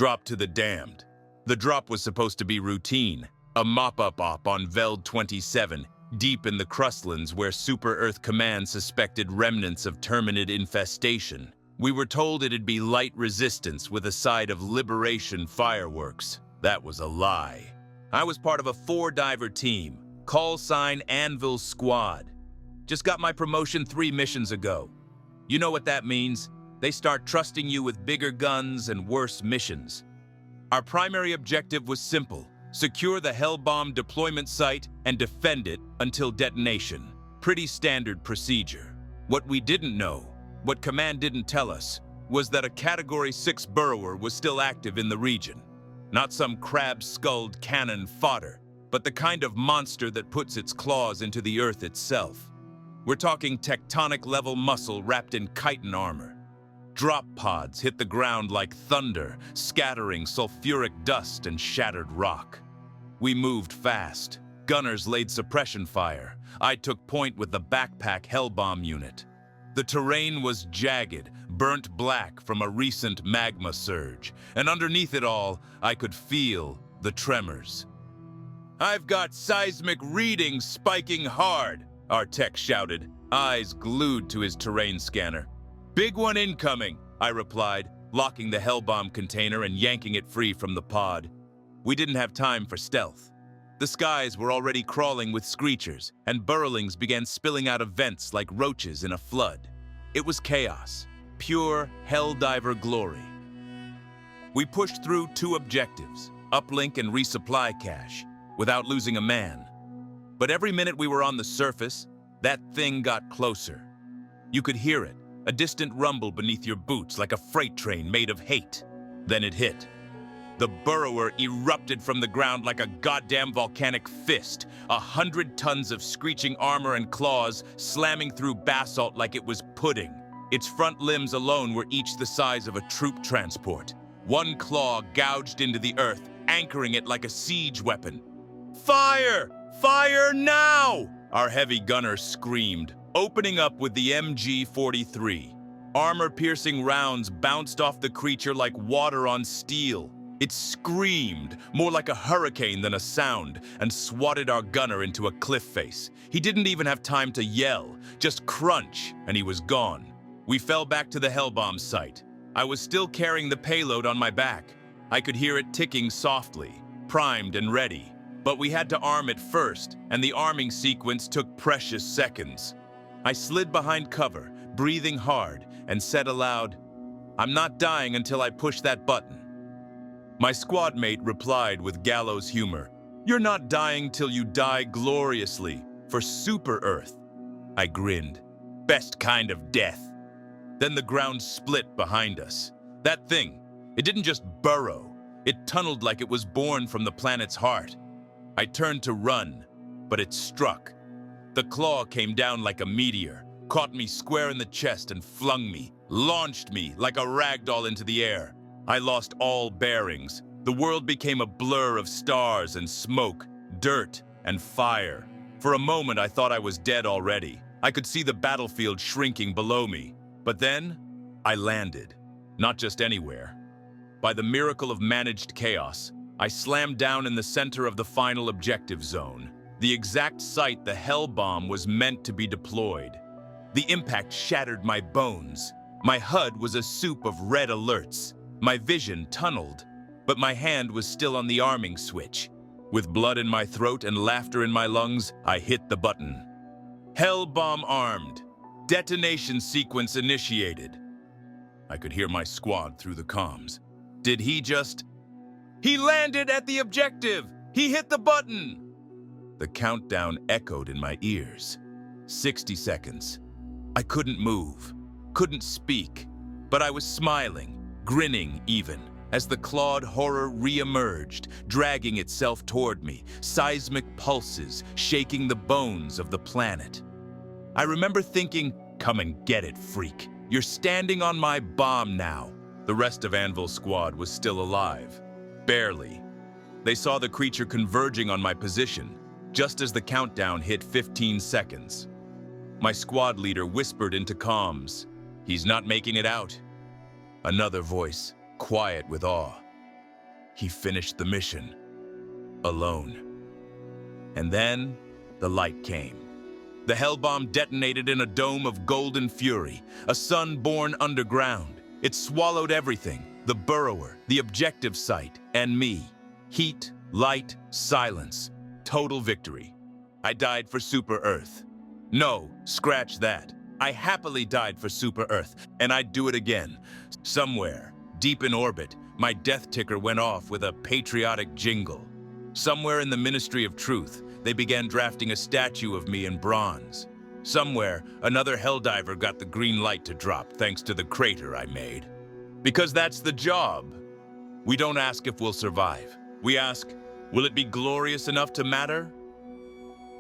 Drop to the damned. The drop was supposed to be routine, a mop-up op on Veld 27, deep in the crustlands where Super Earth Command suspected remnants of Terminid infestation. We were told it'd be light resistance with a side of liberation fireworks. That was a lie. I was part of a 4-diver team, call sign Anvil Squad. Just got my promotion 3 missions ago. You know what that means? They start trusting you with bigger guns and worse missions. Our primary objective was simple: secure the Hellbomb deployment site and defend it until detonation. Pretty standard procedure. What we didn't know, what Command didn't tell us, was that a Category 6 burrower was still active in the region. Not some crab-skulled cannon fodder, but the kind of monster that puts its claws into the earth itself. We're talking tectonic-level muscle wrapped in chitin armor. Drop pods hit the ground like thunder, scattering sulfuric dust and shattered rock. We moved fast. Gunners laid suppression fire. I took point with the backpack Hellbomb unit. The terrain was jagged, burnt black from a recent magma surge, and underneath it all, I could feel the tremors. "I've got seismic readings spiking hard," our tech shouted, eyes glued to his terrain scanner. "Big one incoming," I replied, locking the Hellbomb container and yanking it free from the pod. We didn't have time for stealth. The skies were already crawling with screechers, and burrowings began spilling out of vents like roaches in a flood. It was chaos, pure Helldiver glory. We pushed through 2 objectives, uplink and resupply cache, without losing a man. But every minute we were on the surface, that thing got closer. You could hear it, a distant rumble beneath your boots like a freight train made of hate. Then it hit. The burrower erupted from the ground like a goddamn volcanic fist, 100 tons of screeching armor and claws slamming through basalt like it was pudding. Its front limbs alone were each the size of a troop transport. One claw gouged into the earth, anchoring it like a siege weapon. "Fire! Fire now!" our heavy gunner screamed, opening up with the MG-43. Armor-piercing rounds bounced off the creature like water on steel. It screamed, more like a hurricane than a sound, and swatted our gunner into a cliff face. He didn't even have time to yell, just crunch, and he was gone. We fell back to the Hellbomb site. I was still carrying the payload on my back. I could hear it ticking softly, primed and ready. But we had to arm it first, and the arming sequence took precious seconds. I slid behind cover, breathing hard, and said aloud, "I'm not dying until I push that button." My squad mate replied with gallows humor, "You're not dying till you die gloriously, for Super Earth." I grinned. Best kind of death. Then the ground split behind us. That thing, it didn't just burrow, it tunneled like it was born from the planet's heart. I turned to run, but it struck. The claw came down like a meteor, caught me square in the chest and flung me, launched me like a ragdoll into the air. I lost all bearings. The world became a blur of stars and smoke, dirt and fire. For a moment, I thought I was dead already. I could see the battlefield shrinking below me. But then, I landed. Not just anywhere. By the miracle of managed chaos, I slammed down in the center of the final objective zone, the exact site the Hellbomb was meant to be deployed. The impact shattered my bones. My HUD was a soup of red alerts. My vision tunneled, but my hand was still on the arming switch. With blood in my throat and laughter in my lungs, I hit the button. Hellbomb armed. Detonation sequence initiated. I could hear my squad through the comms. Did he just... He landed at the objective! He hit the button! The countdown echoed in my ears. 60 seconds. I couldn't move, couldn't speak, but I was smiling. Grinning even, as the clawed horror re-emerged, dragging itself toward me, seismic pulses shaking the bones of the planet. I remember thinking, "Come and get it, freak. You're standing on my bomb now." The rest of Anvil's squad was still alive. Barely. They saw the creature converging on my position, just as the countdown hit 15 seconds. My squad leader whispered into comms, "He's not making it out." Another voice, quiet with awe, He finished the mission. Alone. And then, the light came. The hell bomb detonated in a dome of golden fury, a sun born underground. It swallowed everything, the burrower, the objective site, and me. Heat, light, silence. Total victory. I died for Super Earth. No, scratch that. I happily died for Super Earth, and I'd do it again. Somewhere, deep in orbit, my death ticker went off with a patriotic jingle. Somewhere in the Ministry of Truth, they began drafting a statue of me in bronze. Somewhere, another Helldiver got the green light to drop thanks to the crater I made. Because that's the job. We don't ask if we'll survive. We ask, will it be glorious enough to matter?